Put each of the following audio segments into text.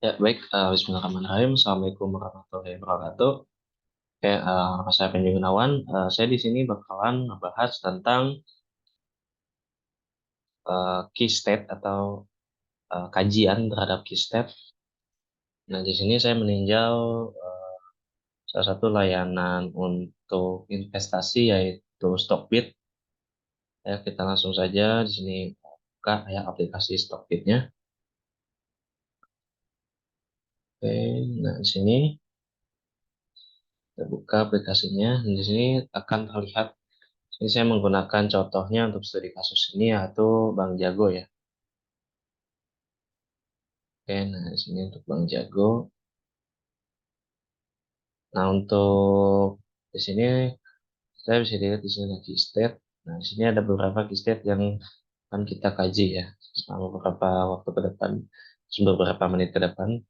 Ya, baik. Bismillahirrahmanirrahim. Assalamualaikum warahmatullahi wabarakatuh. Oke, nama saya Panji Gunawan. Saya di sini bakalan ngebahas tentang key state atau kajian terhadap key state. Nah, di sini saya meninjau eh, salah satu layanan untuk investasi yaitu Stockbit. Ya, kita langsung saja di sini buka ya aplikasi Stockbit-nya. Oke, nah di sini kita buka aplikasinya. Di sini akan terlihat. Ini saya menggunakan contohnya untuk studi kasus ini yaitu Bang Jago ya. Oke, nah di sini untuk Bang Jago. Nah untuk di sini saya bisa lihat di sini ada key state. Nah di sini ada beberapa key state yang akan kita kaji ya selama beberapa waktu ke depan, beberapa menit ke depan.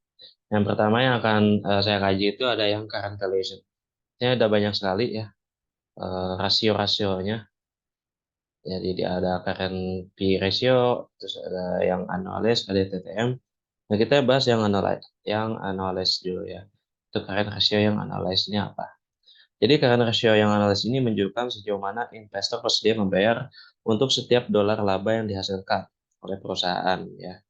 Yang pertama yang akan saya kaji itu ada yang current valuation. Ini ada banyak sekali ya rasio-rasionya. Jadi dia ada current P ratio, terus ada yang annualized, ada TTM. Nah, kita bahas yang analyze dulu ya. Itu current ratio yang analyze-nya apa? Jadi current ratio yang analyze ini menunjukkan sejauh mana investor bersedia membayar untuk setiap dolar laba yang dihasilkan oleh perusahaan ya.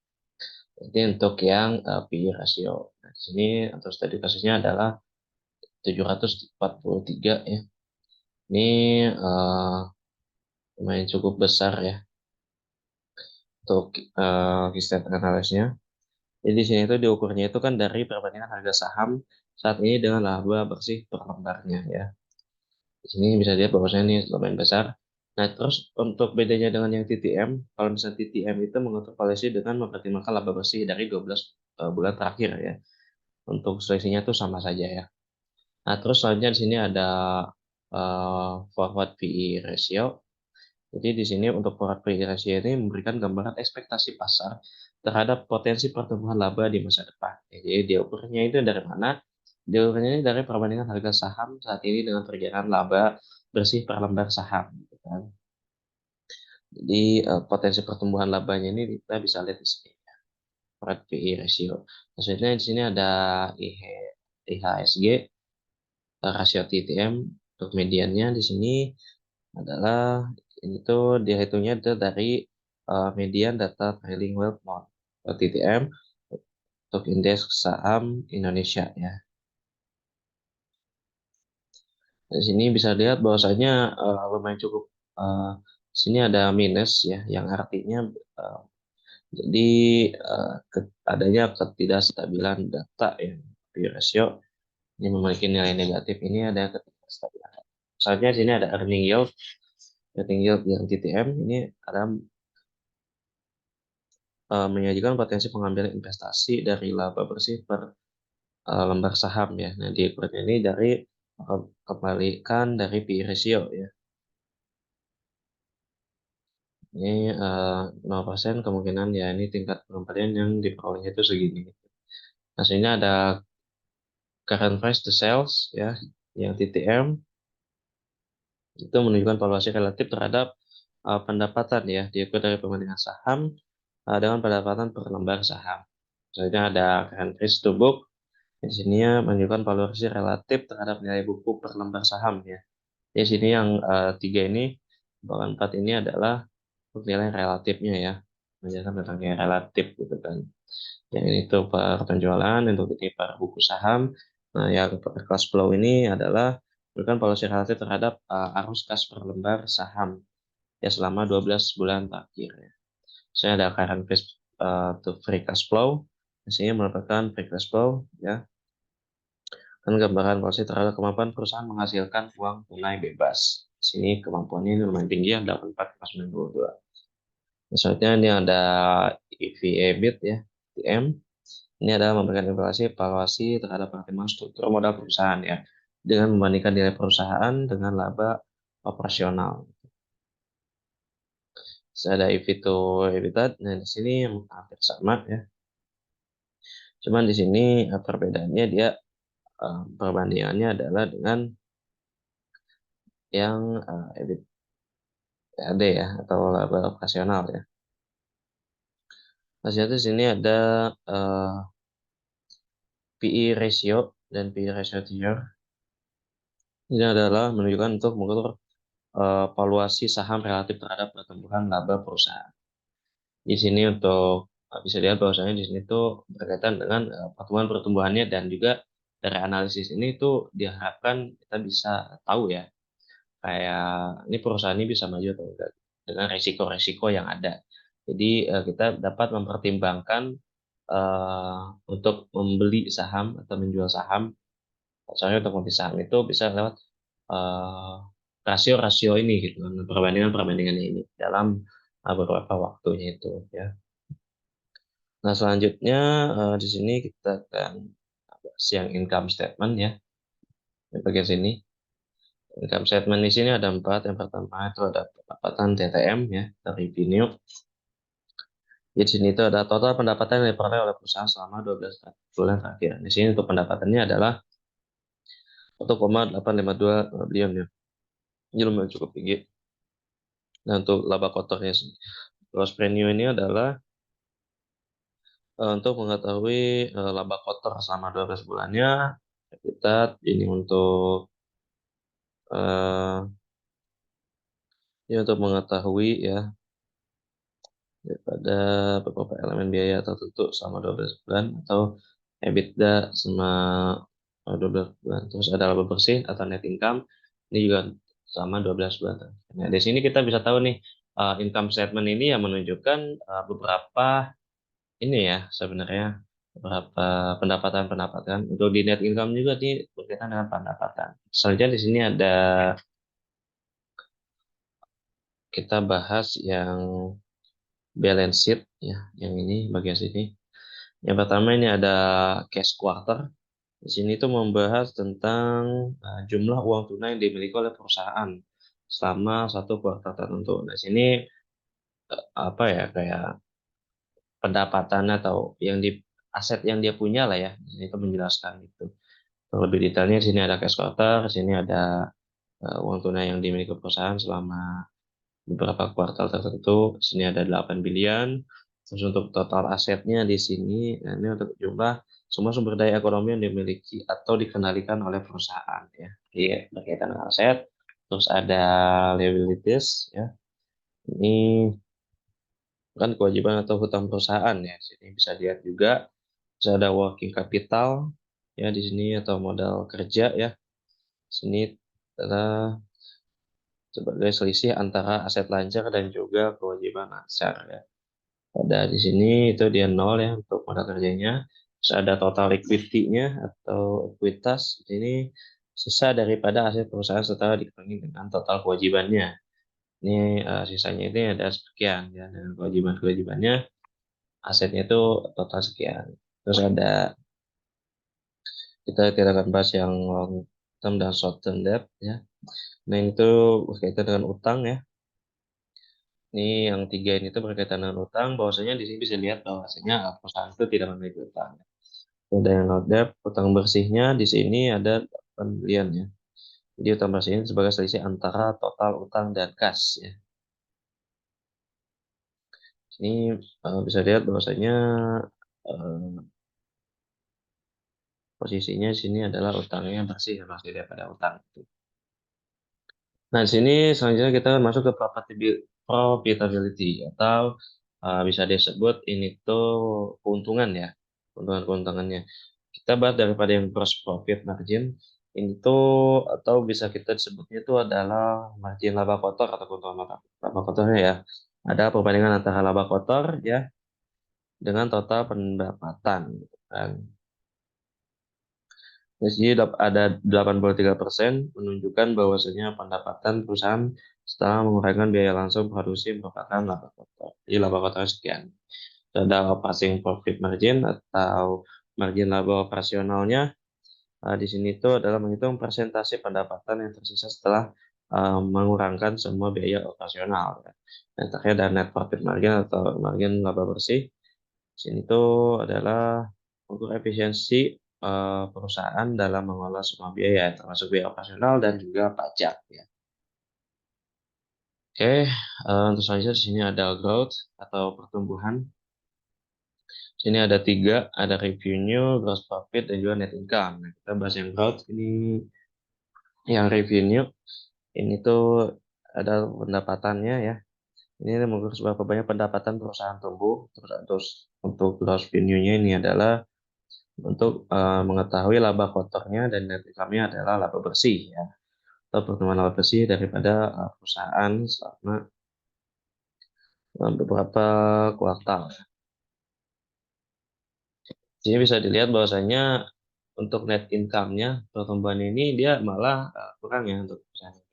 Jadi untuk yang PE ratio. Nah, di sini untuk studi kasusnya adalah 743 ya. Ini eh, lumayan cukup besar ya untuk key state analysis-nya. Jadi di sini itu diukurnya itu kan dari perbandingan harga saham saat ini dengan laba bersih per lembarnya ya. Di sini bisa dilihat bahwasanya ini lumayan besar. Nah, terus untuk bedanya dengan yang TTM, kalau misalnya TTM itu mengatur polisi dengan mempertimbangkan laba bersih dari 12 bulan terakhir ya. Untuk selisihnya itu sama saja ya. Nah, terus selanjutnya di sini ada forward PE ratio. Jadi di sini untuk forward PE ratio ini memberikan gambaran ekspektasi pasar terhadap potensi pertumbuhan laba di masa depan. Jadi diukurnya itu dari mana? Diukurnya ini dari perbandingan harga saham saat ini dengan perkiraan laba bersih per lembar saham. Gitu kan. Jadi potensi pertumbuhan labanya ini kita bisa lihat di sini. Forward PE ratio. Maksudnya di sini ada IHSG, rasio TTM untuk mediannya di sini adalah ini tuh dihitungnya itu dari median data trailing 12 month atau TTM untuk indeks saham Indonesia ya. Di sini bisa lihat bahwasanya lumayan cukup sini ada minus ya yang artinya eh, jadi adanya ketidakstabilan data ya. P ratio ini memiliki nilai negatif, ini ada ketidakstabilan. Misalnya di sini ada earning yield yang TTM ini ada menyajikan potensi pengambilan investasi dari laba bersih per lembar saham ya. Nah, diukurnya ini dari kembalikan dari P/E ratio ya. Ini 0% kemungkinan ya ini tingkat pengembalian yang diperolehnya itu segini. Nah, sini ada current price to sales ya, yang TTM itu menunjukkan valuasi relatif terhadap pendapatan ya, diukur dari perbandingan saham dengan pendapatan per lembar saham. Misalnya ada current price to book. Di sini ya menunjukkan valuasi relatif terhadap nilai buku per lembar saham ya. Di sini yang tiga ini, bahkan empat ini adalah untuk nilai relatifnya ya. Menjelaskan tentang nilai relatif gitu kan. Yang ini tuh per penjualan, untuk ini per buku saham. Nah, yang per cash flow ini adalah menunjukkan valuasi relatif terhadap arus kas per lembar saham ya selama 12 bulan terakhir ya. Saya ada current cash to free cash flow. Di sini merupakan free cash flow ya, dan gambaran polisi terhadap kemampuan perusahaan menghasilkan uang tunai bebas. Di sini kemampuannya ini lumayan tinggi ya, 84,92. Misalnya ini ada EV/EBIT ya, TM. Ini adalah memberikan evaluasi terhadap perkembangan struktur modal perusahaan ya, dengan membandingkan nilai perusahaan dengan laba operasional. Saya ada EV to EBITDA, nah di sini hampir sama ya. Cuman di sini perbedaannya dia perbandingannya adalah dengan yang EBITDAD ya atau laba operasional ya. Hasilnya di sini ada PE ratio dan PE ratio tier. Ini adalah menunjukkan untuk mengukur valuasi saham relatif terhadap pertumbuhan laba perusahaan. Di sini untuk bisa lihat bahwasanya di sini tuh berkaitan dengan pertumbuhan-pertumbuhannya, dan juga dari analisis ini tuh diharapkan kita bisa tahu ya, kayak ini perusahaan ini bisa maju atau enggak dengan resiko-resiko yang ada. Jadi kita dapat mempertimbangkan untuk membeli saham atau menjual saham. Soalnya untuk membeli saham itu bisa lewat eh, rasio-rasio ini gitu kan, perbandingan-perbandingan ini dalam beberapa waktunya itu ya. Nah, selanjutnya di sini kita akan bahas yang income statement ya. Di bagian sini, income statement di sini ada 4. Yang pertama itu ada pendapatan TTM ya, dari revenue. Di sini itu ada total pendapatan yang diperoleh oleh perusahaan selama 12 bulan terakhir. Di sini untuk pendapatannya adalah 1,852 billion ya. Ini lumayan cukup tinggi. Nah, untuk laba kotornya, gross revenue ini adalah untuk mengetahui laba kotor selama 12 bulannya, kita ini untuk untuk mengetahui ya daripada beberapa elemen biaya tertentu selama 12 bulan, atau EBITDA selama 12 bulan. Terus ada laba bersih atau net income, ini juga selama 12 bulan. Nah, di sini kita bisa tahu nih, income statement ini yang menunjukkan beberapa ini ya sebenarnya, beberapa pendapatan-pendapatan. Untuk di net income juga nih berkaitan dengan pendapatan. Selanjutnya di sini ada, kita bahas yang balance sheet ya, yang ini bagian sini. Yang pertama ini ada cash quarter. Di sini tuh membahas tentang jumlah uang tunai yang dimiliki oleh perusahaan selama satu kuartal tertentu. Nah, di sini apa ya, kayak pendapatan atau yang di aset yang dia punya lah ya. Di sini itu menjelaskan itu. Lebih detailnya di sini ada cash quarter, di sini ada uang tunai yang dimiliki perusahaan selama beberapa kuartal tertentu. Di sini ada 8 bilion. Terus untuk total asetnya di sini, nah ini untuk jumlah semua sumber daya ekonomi yang dimiliki atau dikendalikan oleh perusahaan ya. Jadi berkaitan dengan aset. Terus ada liabilities ya. Ini kan kewajiban atau hutang perusahaan ya. Sini bisa dilihat juga, bisa ada working capital ya di sini, atau modal kerja ya. Sini adalah sebagai selisih antara aset lancar dan juga kewajiban lancar ya. Ada di sini itu dia nol ya untuk modal kerjanya. Terus ada total equity-nya atau ekuitas. Ini sisa daripada aset perusahaan setelah dikurangi dengan total kewajibannya. Ini sisanya ini ada sekian ya, dengan kewajiban-kewajibannya asetnya itu total sekian. Terus ada, kita tidak akan bahas yang long term dan short term debt ya. Nah, itu berkaitan dengan utang ya. Ini yang 3 ini tuh berkaitan dengan utang, bahwasanya di sini bisa lihat bahwasanya perusahaan itu tidak memiliki utang. Ada yang no debt, utang bersihnya di sini ada 8 miliar ya. Jadi utang bersih ini sebagai selisih antara total utang dan kas ya. Ini bisa lihat bahwasanya eh, posisinya di sini adalah utangnya bersih, masih daripada utang. Nah, di sini selanjutnya kita masuk ke profitability, atau bisa disebut ini tuh keuntungan ya, keuntungan-keuntungannya. Kita bahas daripada yang gross profit margin, ini tuh atau bisa kita disebutnya itu adalah margin laba kotor atau keuntungan laba kotornya ya. Ada perbandingan antara laba kotor ya dengan total pendapatan gitu kan. Di sini ada 83% menunjukkan bahwasanya pendapatan perusahaan setelah mengurangi biaya langsung produksi merupakan laba kotor. Jadi laba kotor sekian. Ada operating profit margin atau margin laba operasionalnya. Di sini itu adalah menghitung persentase pendapatan yang tersisa setelah mengurangkan semua biaya operasional. Ya. Dan terakhir ada net profit margin atau margin laba bersih. Di sini itu adalah ukur efisiensi perusahaan dalam mengolah semua biaya, termasuk biaya operasional dan juga pajak. Ya. Oke, untuk selanjutnya di sini ada growth atau pertumbuhan. Sini ada tiga, ada revenue, gross profit, dan juga net income. Nah, kita bahas yang growth ini, yang revenue ini tuh ada pendapatannya ya. Ini mengukur seberapa banyak pendapatan perusahaan tumbuh. Terus untuk gross revenue-nya ini adalah untuk mengetahui laba kotornya, dan net income-nya adalah laba bersih ya, atau pertumbuhan laba bersih daripada perusahaan selama beberapa kuartal. Jadi bisa dilihat bahwasanya untuk net income-nya pertumbuhan ini dia malah kurang ya untuk perusahaan.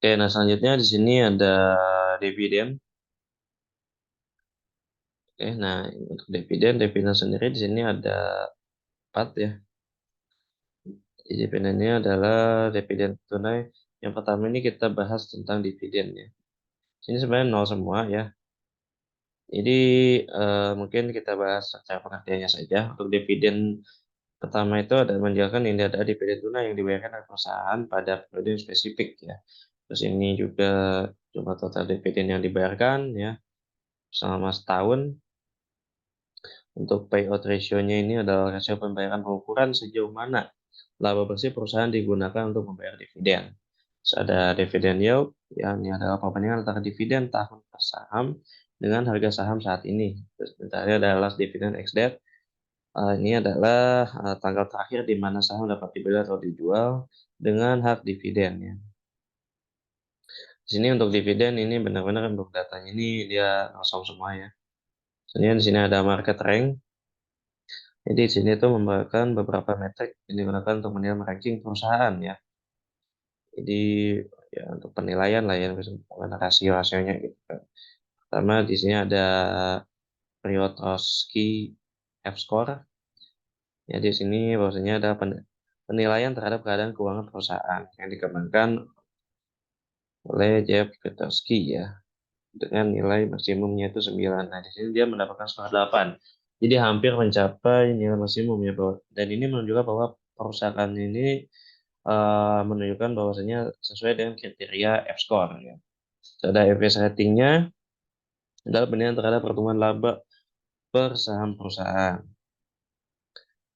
Oke, nah selanjutnya di sini ada dividen. Oke, nah untuk dividen sendiri di sini ada 4 ya. Dividennya adalah dividen tunai. Yang pertama ini kita bahas tentang dividen ya. Sini sebenarnya nol semua ya. Jadi mungkin kita bahas secara pengertiannya saja. Untuk dividen pertama itu ada menjelaskan ini ada dividen tunai yang dibayarkan oleh perusahaan pada periode yang spesifik ya. Terus ini juga jumlah total dividen yang dibayarkan ya selama setahun. Untuk payout ratio-nya ini adalah rasio pembayaran pengukuran sejauh mana laba bersih perusahaan digunakan untuk membayar dividen. Terus ada dividen yield, yang ini adalah perbandingan antara dividen tahun per saham dengan harga saham saat ini. Terus terakhir adalah last dividend ex date. Ini adalah tanggal terakhir di mana saham dapat dibeli atau dijual dengan hak dividen ya. Di sini untuk dividen ini benar-benar untuk datanya ini dia kosong semua ya. Kemudian di sini ada market rank. Jadi di sini tuh memberikan beberapa metrik yang digunakan untuk menilai ranking perusahaan ya. Jadi ya untuk penilaian lah ya, misalnya rasio-rasionya gitu kan. Pertama di sini ada Piotrowski F-score. Ya di sini bahwasanya ada penilaian terhadap keadaan keuangan perusahaan yang dikembangkan oleh Jeff Piotrowski ya, dengan nilai maksimumnya itu 9. Nah, di sini dia mendapatkan skor 8. Jadi hampir mencapai nilai maksimum ya, dan ini menunjukkan bahwa perusahaan ini menunjukkan bahwasanya sesuai dengan kriteria F-score ya. Ada FS ratingnya adalah penilaian terhadap pertumbuhan laba per saham perusahaan.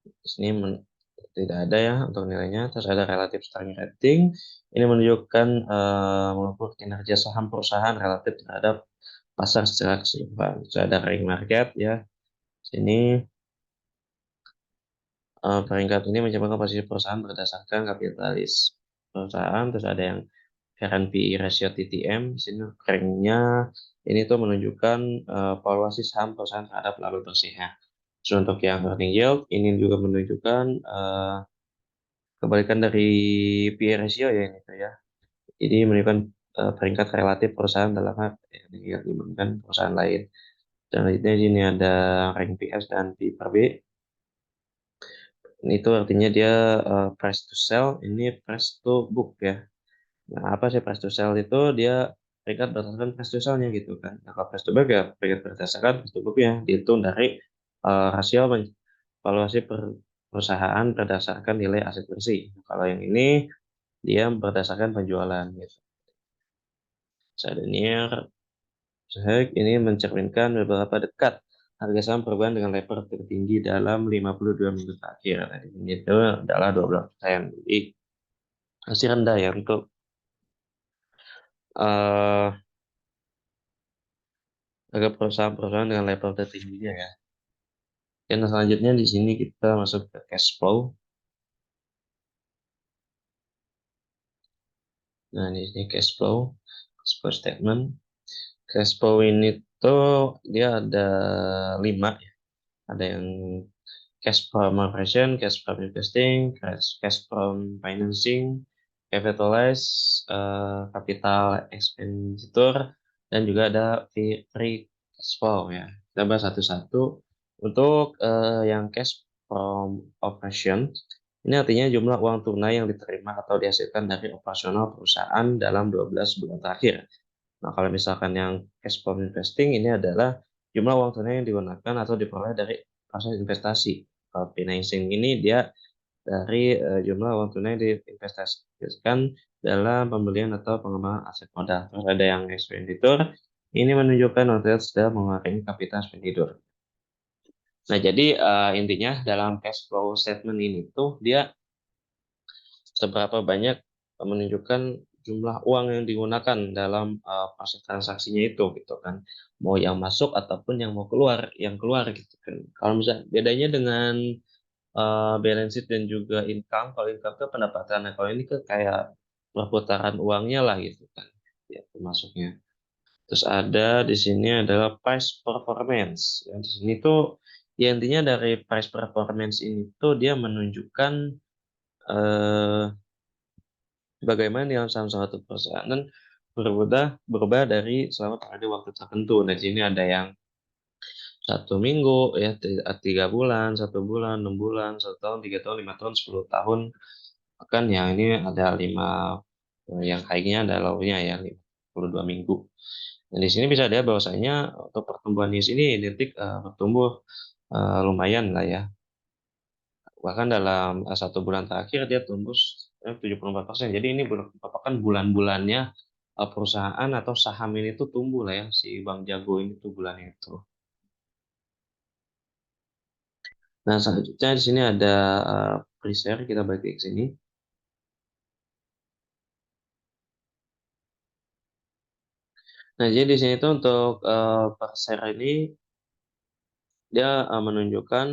Di sini tidak ada ya untuk nilainya. Terus ada relative strength rating. Ini menunjukkan mengukur kinerja saham perusahaan relatif terhadap pasar secara keseluruhan. Terus ada rank market ya. Sini peringkat ini mencerminkan posisi perusahaan berdasarkan kapitalis perusahaan. Terus ada yang current PE ratio TTM. Di sini ranknya ini tuh menunjukkan valuasi saham perusahaan terhadap laba bersihnya. Terus untuk yang earning yield ini juga menunjukkan kebalikan dari PE ratio ya ini tuh ya. Jadi menunjukkan peringkat relatif perusahaan dalam hal earning yield dibandingkan perusahaan lain. Dan selanjutnya di sini ada rank PS dan P per B. Ini itu artinya dia price to sell, ini price to book ya. Nah, apa sih price to sell itu? Dia peringkat berdasarkan price to sell-nya gitu kan. Nah, kalau price to book ya peringkat berdasarkan price to book-nya dihitung dari rasio valuasi perusahaan berdasarkan nilai aset bersih. Kalau yang ini dia berdasarkan penjualan gitu. Sadanier ini mencerminkan beberapa dekat harga saham perubahan dengan level tertinggi dalam 52 minggu terakhir. Nah, ini itu adalah 12%. Jadi masih rendah ya untuk uh, harga perusahaan-perusahaan dengan level tertingginya ya. Dan selanjutnya di sini kita masuk ke cash flow. Nah, di sini cash flow statement. Cash flow ini tuh dia ada 5 ya. Ada yang cash from operation, cash from investing, cash from financing, capitalize, capital expenditure, dan juga ada free cash flow ya. Kita bahas satu-satu. Untuk yang cash from operation, ini artinya jumlah uang tunai yang diterima atau dihasilkan dari operasional perusahaan dalam 12 bulan terakhir. Nah, kalau misalkan yang cash from investing ini adalah jumlah uang tunai yang digunakan atau diperoleh dari proses investasi. Kalau financing ini dia dari jumlah uang tunai yang diinvestasikan dalam pembelian atau pengembangan aset modal. Terus ada yang expenditure, Ini menunjukkan hotel sedang mengurangi kapasitas tidur. Nah, jadi intinya dalam cash flow statement ini tuh dia seberapa banyak menunjukkan jumlah uang yang digunakan dalam proses transaksinya itu gitu kan. Mau yang masuk ataupun yang mau keluar, yang keluar gitu kan. Kalau misalnya bedanya dengan balance sheet dan juga income, kalau income itu pendapatan, nah kalau ini kan kayak perputaran uangnya lah gitu kan. Ya, termasuknya. Terus ada di sini adalah price performance. Yang di sini tuh ya intinya dari price performance ini tuh dia menunjukkan eh, bagaimana dalam salah satu perusahaan berubah dari selama periode waktu tertentu. Nah, di sini ada yang 1 minggu, ya 3 bulan, 1 bulan, 6 bulan, 1 tahun, 3 tahun, 5 tahun, 10 tahun. Bahkan yang ini ada yang high-nya ada low-nya ya 52 minggu. Nah, di sini bisa dilihat bahwasanya untuk pertumbuhan di sini identik bertumbuh lumayan lah ya. Bahkan dalam 1 bulan terakhir dia tumbuh 74%. Jadi ini merupakan bulan-bulannya perusahaan atau saham ini tuh tumbuh lah ya, si Bang Jago ini tuh bulan itu. Nah, selanjutnya di sini ada pre-share, kita balik ke sini. Nah, jadi di sini tuh untuk per share ini dia menunjukkan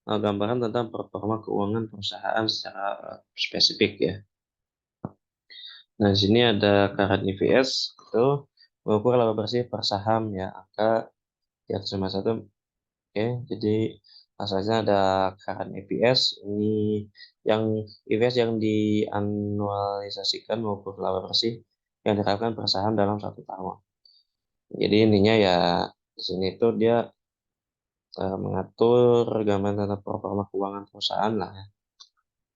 gambaran tentang performa keuangan perusahaan secara spesifik ya. Nah, di sini ada current EPS itu mengukur laba bersih per saham ya, angka di atas 51. Oke, jadi asalnya ada current EPS ini yang EPS yang dianualisasikan maupun laba bersih yang diterapkan per saham dalam 1 tahun. Jadi intinya ya di sini tuh dia mengatur gambaran tentang performa keuangan perusahaan lah ya,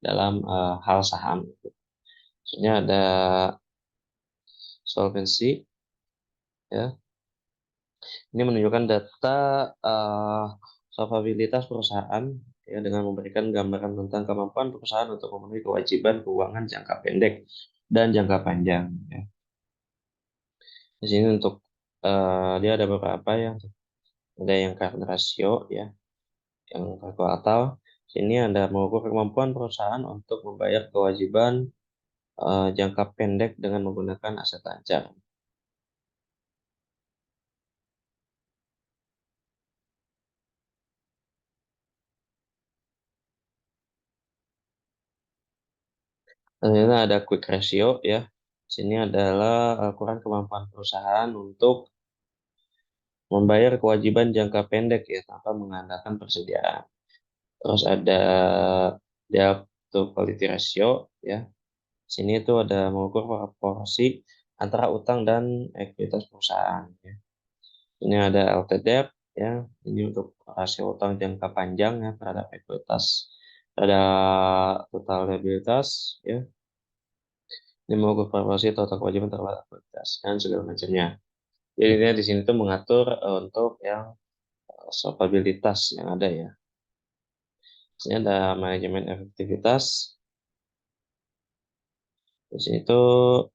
dalam hal saham. Maksudnya ada solvency ya. Ini menunjukkan data uh, solvabilitas perusahaan ya dengan memberikan gambaran tentang kemampuan perusahaan untuk memenuhi kewajiban keuangan jangka pendek dan jangka panjang. Ya. Di sini untuk dia ada beberapa yang ada yang current ratio ya, yang per kuartal. Sini ada mengukur kemampuan perusahaan untuk membayar kewajiban jangka pendek dengan menggunakan aset ancam. Ternyata ada quick ratio ya. Sini adalah ukuran kemampuan perusahaan untuk membayar kewajiban jangka pendek ya tanpa mengandalkan persediaan. Terus ada debt to quality ratio ya. Sini itu ada mengukur proporsi antara utang dan ekuitas perusahaan ya. Ini ada LTDEP ya. Ini untuk rasio utang jangka panjang ya terhadap ekuitas, ada total liabilitas ya. Ini mengukur proporsi total kewajiban terhadap ekuitas dan segala macamnya. Jadi dia di sini tuh mengatur untuk yang solvabilitas yang ada ya. Ini ada manajemen efektivitas. Di sini tuh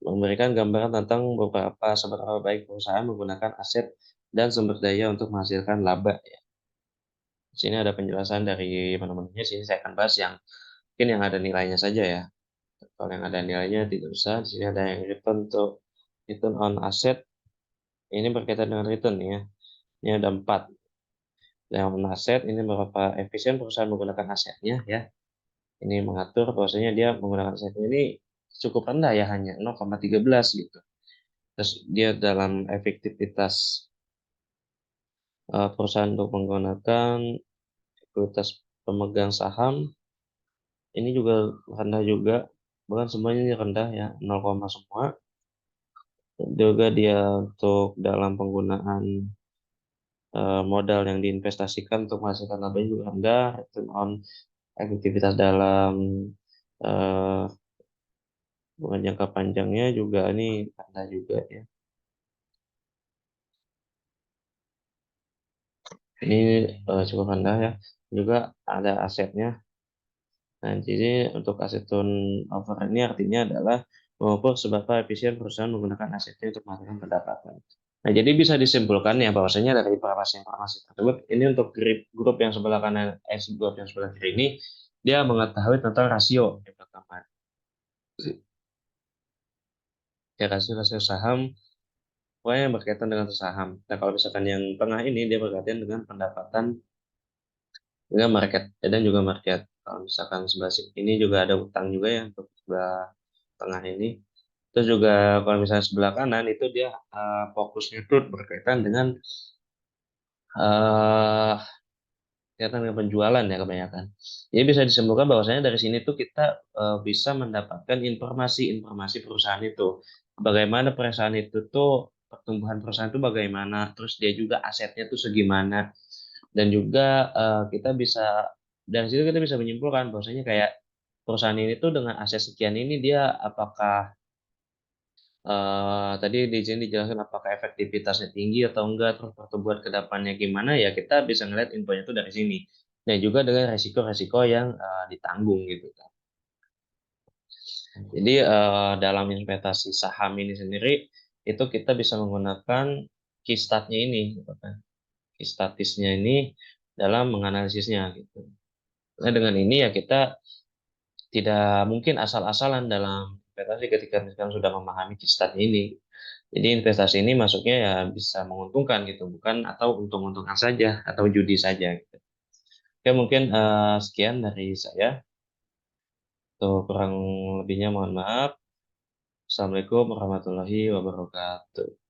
memberikan gambaran tentang beberapa seberapa baik perusahaan menggunakan aset dan sumber daya untuk menghasilkan laba. Ya. Di sini ada penjelasan dari mana-mananya. Sini saya akan bahas yang mungkin yang ada nilainya saja ya. Kalau yang ada nilainya tidak usah. Di sini ada yang return on asset. Ini berkaitan dengan return ya. Ini ada 4. Yang on aset ini berapa efisien perusahaan menggunakan asetnya ya. Ini mengatur bahwasanya dia menggunakan asetnya ini cukup rendah ya, hanya 0,13 gitu. Terus dia dalam efektivitas perusahaan untuk menggunakan ekuitas pemegang saham ini juga rendah juga, bahkan semuanya ini rendah ya, 0, semua. Juga dia untuk dalam penggunaan modal yang diinvestasikan untuk menghasilkan laba juga rendah. Return on efektivitas dalam uh, jangka panjangnya juga ini rendah juga ya. Ini cukup rendah ya. Juga ada asetnya. Nah, jadi untuk aset turnover ini artinya adalah maupun seberapa efisien perusahaan menggunakan asetnya untuk menghasilkan pendapatan. Nah, jadi bisa disimpulkan ya bahwasanya dari informasi-informasi tersebut ini untuk grup yang sebelah kanan, grup yang sebelah kiri ini dia mengetahui tentang rasio yang pertama. Ya, rasio-rasio saham pokoknya yang berkaitan dengan saham. Nah, kalau misalkan yang tengah ini dia berkaitan dengan pendapatan dengan market dan juga market. Kalau misalkan sebelah ini juga ada utang juga ya untuk sebelah tengah ini. Terus juga kalau misalnya sebelah kanan itu dia fokusnya itu berkaitan dengan uh, berkaitan dengan penjualan ya kebanyakan. Jadi bisa disimpulkan bahwasanya dari sini tuh kita bisa mendapatkan informasi-informasi perusahaan itu. Bagaimana perusahaan itu tuh pertumbuhan perusahaan itu bagaimana, terus dia juga asetnya tuh segimana, dan juga kita bisa dari situ kita bisa menyimpulkan bahwasanya kayak perusahaan ini tuh dengan aset sekian ini dia apakah tadi di sini dijelaskan apakah efektivitasnya tinggi atau enggak, terus pertumbuhan ke depannya gimana, ya kita bisa ngeliat infonya itu dari sini. Dan juga dengan resiko-resiko yang ditanggung gitu kan. Jadi dalam investasi saham ini sendiri itu kita bisa menggunakan key stat-nya ini, gitu kan. Key statisnya ini dalam menganalisisnya gitu. Nah, dengan ini ya kita tidak mungkin asal-asalan dalam investasi ketika misalkan sudah memahami kisahnya ini. Jadi investasi ini masuknya ya bisa menguntungkan gitu, bukan atau untung-untungan saja atau judi saja gitu. Oke, mungkin sekian dari saya. Tuh kurang lebihnya mohon maaf. Assalamualaikum warahmatullahi wabarakatuh.